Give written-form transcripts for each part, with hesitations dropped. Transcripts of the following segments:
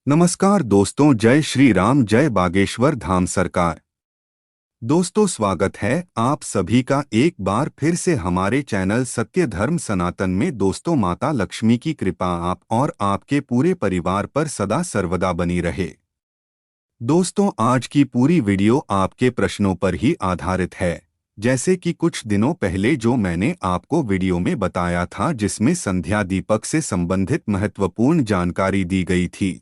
नमस्कार दोस्तों, जय श्री राम, जय बागेश्वर धाम सरकार। दोस्तों, स्वागत है आप सभी का एक बार फिर से हमारे चैनल सत्य धर्म सनातन में। दोस्तों, माता लक्ष्मी की कृपा आप और आपके पूरे परिवार पर सदा सर्वदा बनी रहे। दोस्तों, आज की पूरी वीडियो आपके प्रश्नों पर ही आधारित है। जैसे कि कुछ दिनों पहले जो मैंने आपको वीडियो में बताया था, जिसमें संध्या दीपक से संबंधित महत्वपूर्ण जानकारी दी गई थी।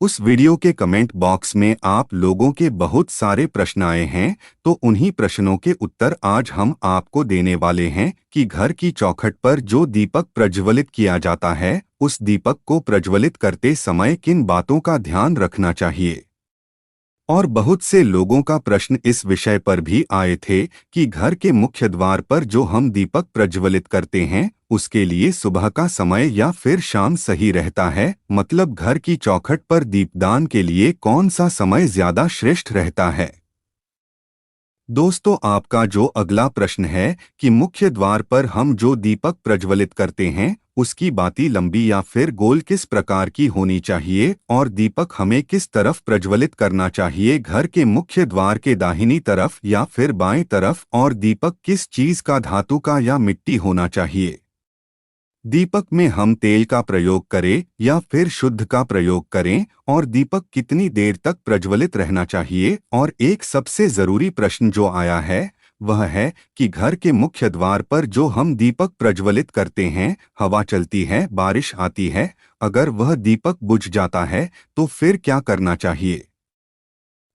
उस वीडियो के कमेंट बॉक्स में आप लोगों के बहुत सारे प्रश्न आए हैं, तो उन्हीं प्रश्नों के उत्तर आज हम आपको देने वाले हैं कि घर की चौखट पर जो दीपक प्रज्वलित किया जाता है, उस दीपक को प्रज्वलित करते समय किन बातों का ध्यान रखना चाहिए। और बहुत से लोगों का प्रश्न इस विषय पर भी आए थे कि घर के मुख्य द्वार पर जो हम दीपक प्रज्वलित करते हैं, उसके लिए सुबह का समय या फिर शाम सही रहता है। मतलब घर की चौखट पर दीपदान के लिए कौन सा समय ज्यादा श्रेष्ठ रहता है। दोस्तों, आपका जो अगला प्रश्न है कि मुख्य द्वार पर हम जो दीपक प्रज्वलित करते हैं, उसकी बाती लंबी या फिर गोल किस प्रकार की होनी चाहिए और दीपक हमें किस तरफ प्रज्वलित करना चाहिए, घर के मुख्य द्वार के दाहिनी तरफ या फिर बाएं तरफ, और दीपक किस चीज का, धातु का या मिट्टी होना चाहिए। दीपक में हम तेल का प्रयोग करें या फिर शुद्ध का प्रयोग करें, और दीपक कितनी देर तक प्रज्वलित रहना चाहिए। और एक सबसे जरूरी प्रश्न जो आया है वह है कि घर के मुख्य द्वार पर जो हम दीपक प्रज्वलित करते हैं, हवा चलती है, बारिश आती है, अगर वह दीपक बुझ जाता है तो फिर क्या करना चाहिए।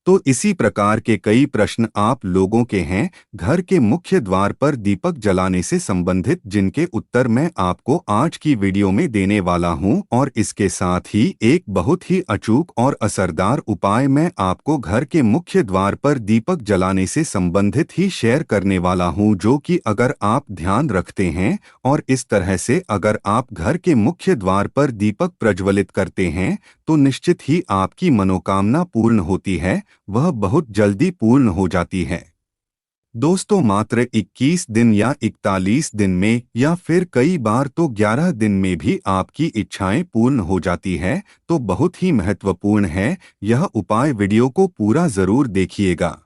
तो इसी प्रकार के कई प्रश्न आप लोगों के हैं घर के मुख्य द्वार पर दीपक जलाने से संबंधित, जिनके उत्तर मैं आपको आज की वीडियो में देने वाला हूं। और इसके साथ ही एक बहुत ही अचूक और असरदार उपाय मैं आपको घर के मुख्य द्वार पर दीपक जलाने से संबंधित ही शेयर करने वाला हूं, जो कि अगर आप ध्यान रखते हैं और इस तरह से अगर आप घर के मुख्य द्वार पर दीपक प्रज्वलित करते हैं, तो निश्चित ही आपकी मनोकामना पूर्ण होती है, वह बहुत जल्दी पूर्ण हो जाती है। दोस्तों, मात्र 21 दिन या 41 दिन में या फिर कई बार तो 11 दिन में भी आपकी इच्छाएं पूर्ण हो जाती है, तो बहुत ही महत्वपूर्ण है यह उपाय। वीडियो को पूरा जरूर देखिएगा।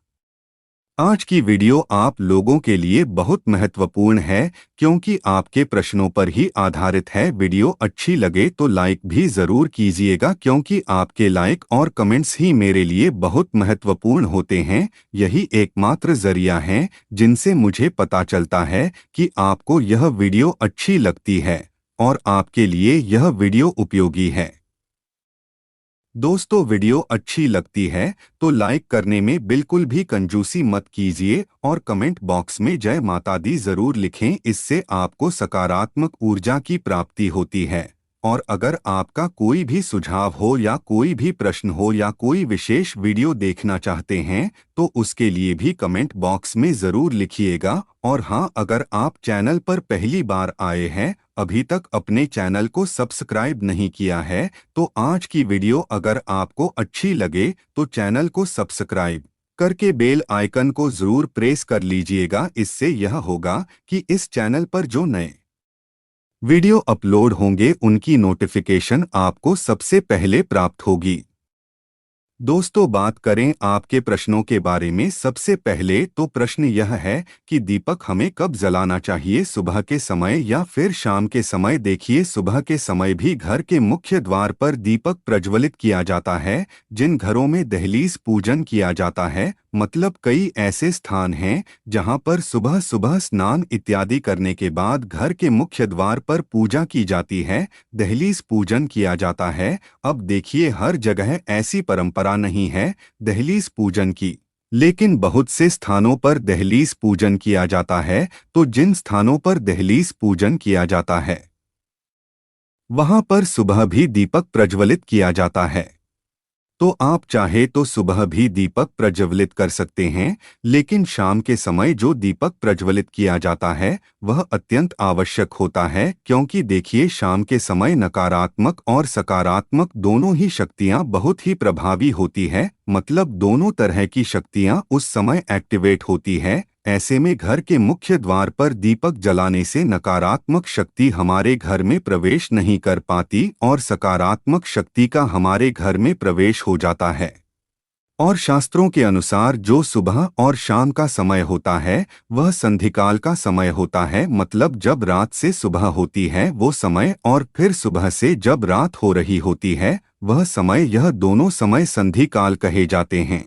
आज की वीडियो आप लोगों के लिए बहुत महत्वपूर्ण है, क्योंकि आपके प्रश्नों पर ही आधारित है। वीडियो अच्छी लगे तो लाइक भी जरूर कीजिएगा, क्योंकि आपके लाइक और कमेंट्स ही मेरे लिए बहुत महत्वपूर्ण होते हैं। यही एकमात्र जरिया है जिनसे मुझे पता चलता है कि आपको यह वीडियो अच्छी लगती है और आपके लिए यह वीडियो उपयोगी है। दोस्तों, वीडियो अच्छी लगती है तो लाइक करने में बिल्कुल भी कंजूसी मत कीजिए और कमेंट बॉक्स में जय माता दी जरूर लिखें। इससे आपको सकारात्मक ऊर्जा की प्राप्ति होती है। और अगर आपका कोई भी सुझाव हो या कोई भी प्रश्न हो या कोई विशेष वीडियो देखना चाहते हैं, तो उसके लिए भी कमेंट बॉक्स में जरूर लिखिएगा। और हाँ, अगर आप चैनल पर पहली बार आए हैं, अभी तक अपने चैनल को सब्सक्राइब नहीं किया है, तो आज की वीडियो अगर आपको अच्छी लगे तो चैनल को सब्सक्राइब करके बेल आइकन को जरूर प्रेस कर लीजिएगा। इससे यह होगा कि इस चैनल पर जो नए वीडियो अपलोड होंगे उनकी नोटिफिकेशन आपको सबसे पहले प्राप्त होगी। दोस्तों, बात करें आपके प्रश्नों के बारे में। सबसे पहले तो प्रश्न यह है कि दीपक हमें कब जलाना चाहिए, सुबह के समय या फिर शाम के समय। देखिए, सुबह के समय भी घर के मुख्य द्वार पर दीपक प्रज्वलित किया जाता है। जिन घरों में दहलीज पूजन किया जाता है, मतलब कई ऐसे स्थान हैं जहां पर सुबह सुबह स्नान इत्यादि करने के बाद घर के मुख्य द्वार पर पूजा की जाती है, दहलीज पूजन किया जाता है। अब देखिए, हर जगह ऐसी परंपरा नहीं है दहलीज पूजन की, लेकिन बहुत से स्थानों पर दहलीज पूजन किया जाता है। तो जिन स्थानों पर दहलीज पूजन किया जाता है, वहां पर सुबह भी दीपक प्रज्वलित किया जाता है। तो आप चाहे तो सुबह भी दीपक प्रज्वलित कर सकते हैं, लेकिन शाम के समय जो दीपक प्रज्वलित किया जाता है वह अत्यंत आवश्यक होता है। क्योंकि देखिए, शाम के समय नकारात्मक और सकारात्मक दोनों ही शक्तियां बहुत ही प्रभावी होती है। मतलब दोनों तरह की शक्तियां उस समय एक्टिवेट होती है। ऐसे में घर के मुख्य द्वार पर दीपक जलाने से नकारात्मक शक्ति हमारे घर में प्रवेश नहीं कर पाती और सकारात्मक शक्ति का हमारे घर में प्रवेश हो जाता है। और शास्त्रों के अनुसार जो सुबह और शाम का समय होता है वह संधिकाल का समय होता है, मतलब जब रात से सुबह होती है वो समय और फिर सुबह से जब रात हो रही होती है वह समय, यह दोनों समय संधिकाल कहे जाते हैं।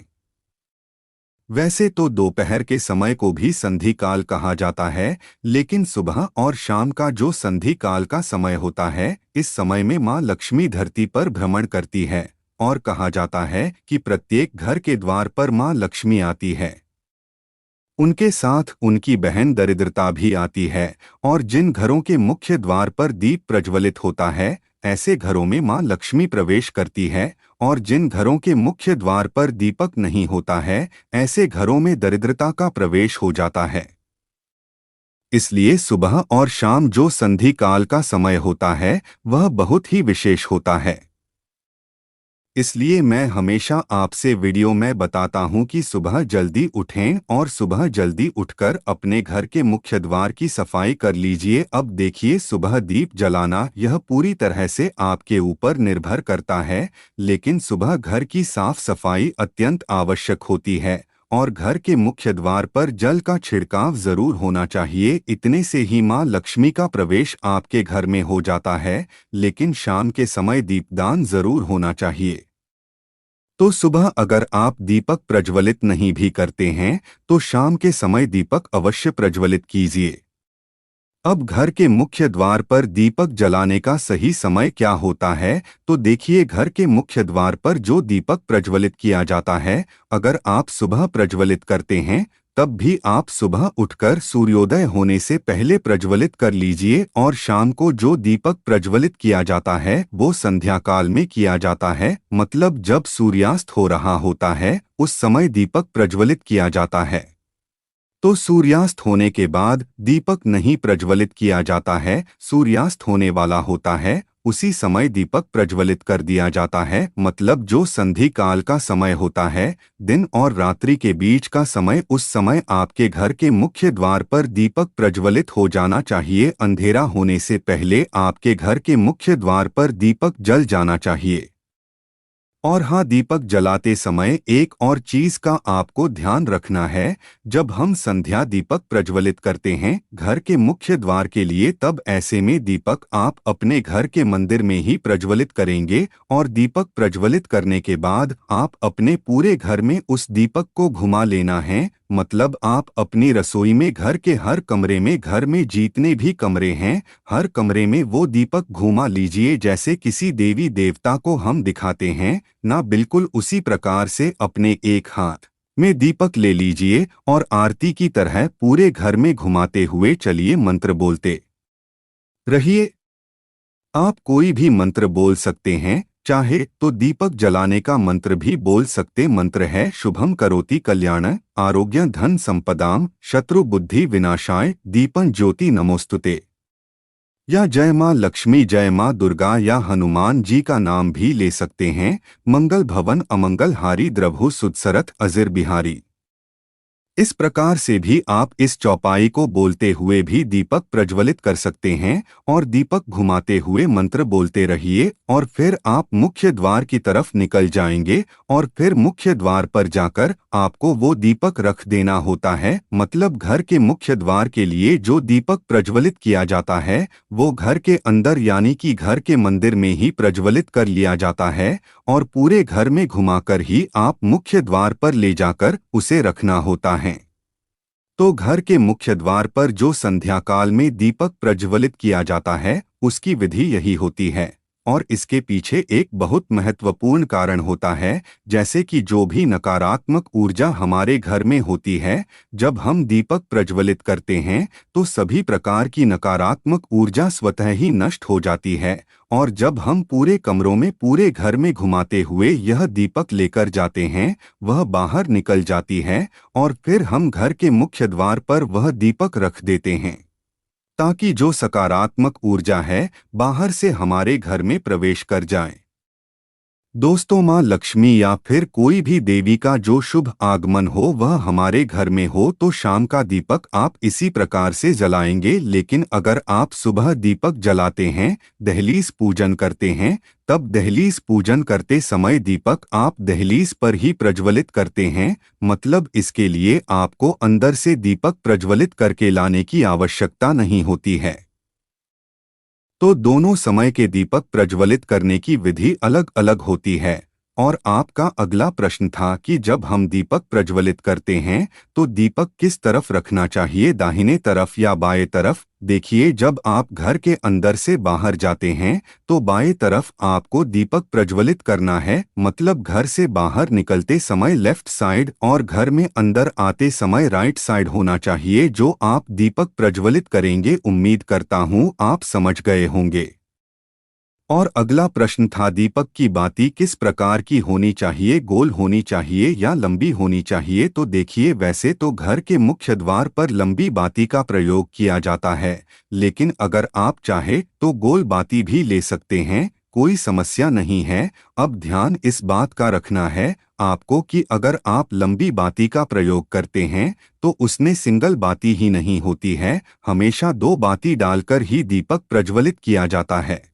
वैसे तो दोपहर के समय को भी संधिकाल कहा जाता है, लेकिन सुबह और शाम का जो संधिकाल का समय होता है इस समय में माँ लक्ष्मी धरती पर भ्रमण करती है और कहा जाता है कि प्रत्येक घर के द्वार पर माँ लक्ष्मी आती है। उनके साथ उनकी बहन दरिद्रता भी आती है और जिन घरों के मुख्य द्वार पर दीप प्रज्वलित होता है ऐसे घरों में माँ लक्ष्मी प्रवेश करती है, और जिन घरों के मुख्य द्वार पर दीपक नहीं होता है ऐसे घरों में दरिद्रता का प्रवेश हो जाता है। इसलिए सुबह और शाम जो संधि काल का समय होता है वह बहुत ही विशेष होता है। इसलिए मैं हमेशा आपसे वीडियो में बताता हूं कि सुबह जल्दी उठें और सुबह जल्दी उठकर अपने घर के मुख्य द्वार की सफाई कर लीजिए। अब देखिए, सुबह दीप जलाना यह पूरी तरह से आपके ऊपर निर्भर करता है, लेकिन सुबह घर की साफ सफाई अत्यंत आवश्यक होती है और घर के मुख्य द्वार पर जल का छिड़काव जरूर होना चाहिए। इतने से ही मां लक्ष्मी का प्रवेश आपके घर में हो जाता है। लेकिन शाम के समय दीपदान जरूर होना चाहिए। तो सुबह अगर आप दीपक प्रज्वलित नहीं भी करते हैं तो शाम के समय दीपक अवश्य प्रज्वलित कीजिए। अब घर के मुख्य द्वार पर दीपक जलाने का सही समय क्या होता है, तो देखिए, घर के मुख्य द्वार पर जो दीपक प्रज्वलित किया जाता है अगर आप सुबह प्रज्वलित करते हैं तब भी आप सुबह उठकर सूर्योदय होने से पहले प्रज्वलित कर लीजिए, और शाम को जो दीपक प्रज्वलित किया जाता है वो संध्या काल में किया जाता है, मतलब जब सूर्यास्त हो रहा होता है उस समय दीपक प्रज्वलित किया जाता है। तो सूर्यास्त होने के बाद दीपक नहीं प्रज्वलित किया जाता है, सूर्यास्त होने वाला होता है उसी समय दीपक प्रज्वलित कर दिया जाता है, मतलब जो संधि काल का समय होता है, दिन और रात्रि के बीच का समय, उस समय आपके घर के मुख्य द्वार पर दीपक प्रज्वलित हो जाना चाहिए। अंधेरा होने से पहले आपके घर के मुख्य द्वार पर दीपक जल जाना चाहिए। और हाँ, दीपक जलाते समय एक और चीज का आपको ध्यान रखना है। जब हम संध्या दीपक प्रज्वलित करते हैं घर के मुख्य द्वार के लिए, तब ऐसे में दीपक आप अपने घर के मंदिर में ही प्रज्वलित करेंगे, और दीपक प्रज्वलित करने के बाद आप अपने पूरे घर में उस दीपक को घुमा लेना है। मतलब आप अपनी रसोई में, घर के हर कमरे में, घर में जितने भी कमरे हैं हर कमरे में वो दीपक घुमा लीजिए, जैसे किसी देवी देवता को हम दिखाते हैं ना, बिल्कुल उसी प्रकार से अपने एक हाथ में दीपक ले लीजिए और आरती की तरह पूरे घर में घुमाते हुए चलिए मंत्र बोलते रहिए। आप कोई भी मंत्र बोल सकते हैं, चाहे तो दीपक जलाने का मंत्र भी बोल सकते। मंत्र है शुभम करोति कल्याण आरोग्य धन संपदाम शत्रु बुद्धि विनाशाय दीपं ज्योति नमोस्तुते। या जय मां लक्ष्मी, जय मां दुर्गा, या हनुमान जी का नाम भी ले सकते हैं। मंगल भवन अमंगल हारी द्रभु सुदसरथ अजिर बिहारी। इस प्रकार से भी आप इस चौपाई को बोलते हुए भी दीपक प्रज्वलित कर सकते हैं और दीपक घुमाते हुए मंत्र बोलते रहिए, और फिर आप मुख्य द्वार की तरफ निकल जाएंगे और फिर मुख्य द्वार पर जाकर आपको वो दीपक रख देना होता है। मतलब घर के मुख्य द्वार के लिए जो दीपक प्रज्वलित किया जाता है वो घर के अंदर यानी कि घर के मंदिर में ही प्रज्वलित कर लिया जाता है, और पूरे घर में घुमाकर ही आप मुख्य द्वार पर ले जाकर उसे रखना होता है। तो घर के मुख्य द्वार पर जो संध्या काल में दीपक प्रज्वलित किया जाता है उसकी विधि यही होती है, और इसके पीछे एक बहुत महत्वपूर्ण कारण होता है। जैसे कि जो भी नकारात्मक ऊर्जा हमारे घर में होती है, जब हम दीपक प्रज्वलित करते हैं तो सभी प्रकार की नकारात्मक ऊर्जा स्वतः ही नष्ट हो जाती है, और जब हम पूरे कमरों में, पूरे घर में घुमाते हुए यह दीपक लेकर जाते हैं वह बाहर निकल जाती है, और फिर हम घर के मुख्य द्वार पर वह दीपक रख देते हैं ताकि जो सकारात्मक ऊर्जा है बाहर से हमारे घर में प्रवेश कर जाए। दोस्तों, माँ लक्ष्मी या फिर कोई भी देवी का जो शुभ आगमन हो वह हमारे घर में हो तो शाम का दीपक आप इसी प्रकार से जलाएंगे। लेकिन अगर आप सुबह दीपक जलाते हैं, दहलीज पूजन करते हैं, तब दहलीज पूजन करते समय दीपक आप दहलीज पर ही प्रज्वलित करते हैं। मतलब इसके लिए आपको अंदर से दीपक प्रज्वलित करके लाने की आवश्यकता नहीं होती है। तो दोनों समय के दीपक प्रज्वलित करने की विधि अलग अलग होती है। और आपका अगला प्रश्न था कि जब हम दीपक प्रज्वलित करते हैं तो दीपक किस तरफ रखना चाहिए, दाहिने तरफ या बाएं तरफ? देखिए, जब आप घर के अंदर से बाहर जाते हैं तो बाएं तरफ आपको दीपक प्रज्वलित करना है। मतलब घर से बाहर निकलते समय लेफ्ट साइड और घर में अंदर आते समय राइट साइड होना चाहिए जो आप दीपक प्रज्वलित करेंगे। उम्मीद करता हूँ आप समझ गए होंगे। और अगला प्रश्न था, दीपक की बाती किस प्रकार की होनी चाहिए, गोल होनी चाहिए या लंबी होनी चाहिए? तो देखिए, वैसे तो घर के मुख्य द्वार पर लंबी बाती का प्रयोग किया जाता है, लेकिन अगर आप चाहे तो गोल बाती भी ले सकते हैं, कोई समस्या नहीं है। अब ध्यान इस बात का रखना है आपको कि अगर आप लंबी बाती का प्रयोग करते हैं तो उसमें सिंगल बाती ही नहीं होती है, हमेशा दो बाती डालकर ही दीपक प्रज्वलित किया जाता है।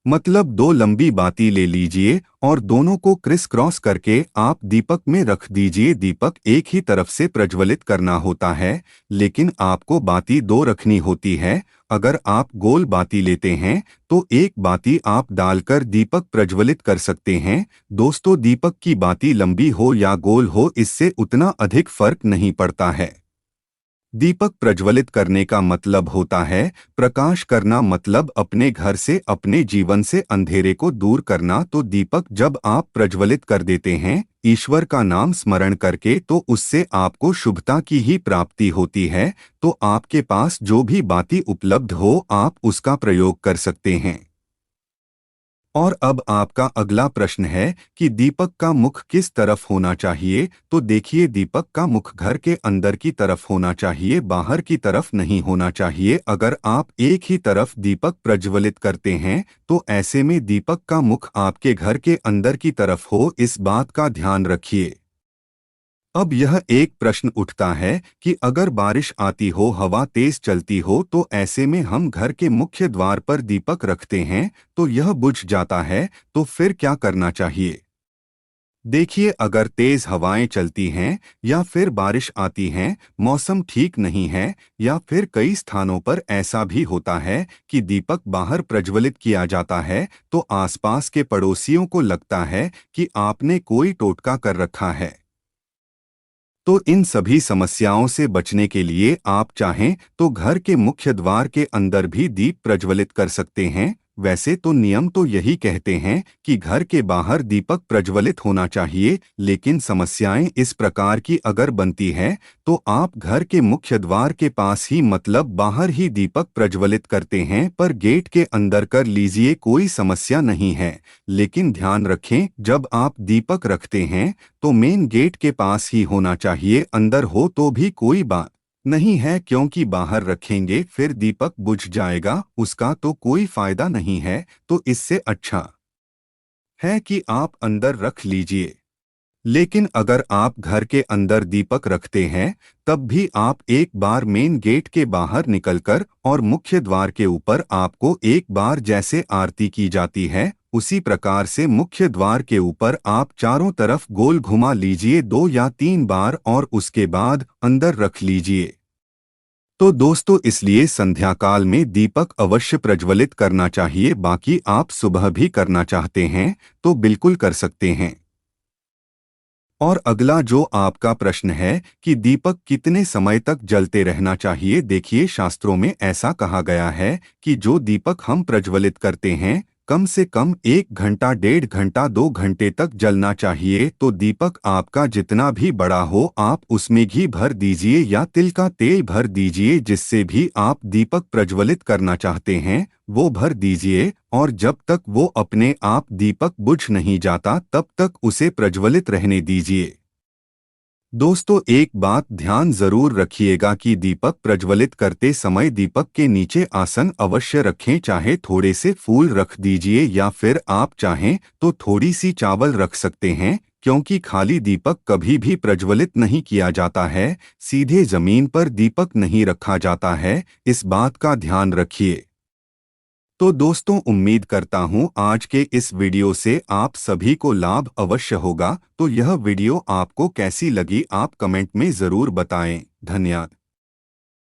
मतलब दो लंबी बाती ले लीजिए और दोनों को क्रिस क्रॉस करके आप दीपक में रख दीजिए। दीपक एक ही तरफ से प्रज्वलित करना होता है, लेकिन आपको बाती दो रखनी होती है। अगर आप गोल बाती लेते हैं तो एक बाती आप डालकर दीपक प्रज्वलित कर सकते हैं। दोस्तों, दीपक की बाती लंबी हो या गोल हो इससे उतना अधिक फर्क नहीं पड़ता है। दीपक प्रज्वलित करने का मतलब होता है प्रकाश करना, मतलब अपने घर से, अपने जीवन से अंधेरे को दूर करना। तो दीपक जब आप प्रज्वलित कर देते हैं ईश्वर का नाम स्मरण करके तो उससे आपको शुभता की ही प्राप्ति होती है। तो आपके पास जो भी बाती उपलब्ध हो आप उसका प्रयोग कर सकते हैं। और अब आपका अगला प्रश्न है कि दीपक का मुख किस तरफ होना चाहिए? तो देखिए, दीपक का मुख घर के अंदर की तरफ होना चाहिए, बाहर की तरफ नहीं होना चाहिए। अगर आप एक ही तरफ दीपक प्रज्वलित करते हैं तो ऐसे में दीपक का मुख आपके घर के अंदर की तरफ हो, इस बात का ध्यान रखिए। अब यह एक प्रश्न उठता है कि अगर बारिश आती हो, हवा तेज चलती हो तो ऐसे में हम घर के मुख्य द्वार पर दीपक रखते हैं तो यह बुझ जाता है, तो फिर क्या करना चाहिए? देखिए, अगर तेज हवाएं चलती हैं या फिर बारिश आती हैं, मौसम ठीक नहीं है, या फिर कई स्थानों पर ऐसा भी होता है कि दीपक बाहर प्रज्वलित किया जाता है, तो आसपास के पड़ोसियों को लगता है कि आपने कोई टोटका कर रखा है। तो इन सभी समस्याओं से बचने के लिए आप चाहें तो घर के मुख्य द्वार के अंदर भी दीप प्रज्वलित कर सकते हैं। वैसे तो नियम तो यही कहते हैं कि घर के बाहर दीपक प्रज्वलित होना चाहिए, लेकिन समस्याएं इस प्रकार की अगर बनती है तो आप घर के मुख्य द्वार के पास ही, मतलब बाहर ही दीपक प्रज्वलित करते हैं, पर गेट के अंदर कर लीजिए, कोई समस्या नहीं है। लेकिन ध्यान रखें, जब आप दीपक रखते हैं तो मेन गेट के पास ही होना चाहिए, अंदर हो तो भी कोई बात नहीं है, क्योंकि बाहर रखेंगे फिर दीपक बुझ जाएगा, उसका तो कोई फायदा नहीं है। तो इससे अच्छा है कि आप अंदर रख लीजिए। लेकिन अगर आप घर के अंदर दीपक रखते हैं तब भी आप एक बार मेन गेट के बाहर निकलकर और मुख्य द्वार के ऊपर आपको एक बार जैसे आरती की जाती है उसी प्रकार से मुख्य द्वार के ऊपर आप चारों तरफ गोल घुमा लीजिए 2 या 3 बार और उसके बाद अंदर रख लीजिए। तो दोस्तों, इसलिए संध्या काल में दीपक अवश्य प्रज्वलित करना चाहिए। बाकी आप सुबह भी करना चाहते हैं तो बिल्कुल कर सकते हैं। और अगला जो आपका प्रश्न है कि दीपक कितने समय तक जलते रहना चाहिए, देखिए, शास्त्रों में ऐसा कहा गया है कि जो दीपक हम प्रज्वलित करते हैं कम से कम 1 घंटा, 1.5 घंटा, 2 घंटे तक जलना चाहिए। तो दीपक आपका जितना भी बड़ा हो आप उसमें घी भर दीजिए या तिल का तेल भर दीजिए, जिससे भी आप दीपक प्रज्वलित करना चाहते हैं वो भर दीजिए, और जब तक वो अपने आप दीपक बुझ नहीं जाता तब तक उसे प्रज्वलित रहने दीजिए। दोस्तों, एक बात ध्यान जरूर रखिएगा कि दीपक प्रज्वलित करते समय दीपक के नीचे आसन अवश्य रखें। चाहे थोड़े से फूल रख दीजिए या फिर आप चाहें तो थोड़ी सी चावल रख सकते हैं, क्योंकि खाली दीपक कभी भी प्रज्वलित नहीं किया जाता है। सीधे जमीन पर दीपक नहीं रखा जाता है, इस बात का ध्यान रखिए। तो दोस्तों, उम्मीद करता हूँ आज के इस वीडियो से आप सभी को लाभ अवश्य होगा। तो यह वीडियो आपको कैसी लगी आप कमेंट में ज़रूर बताएं। धन्यवाद।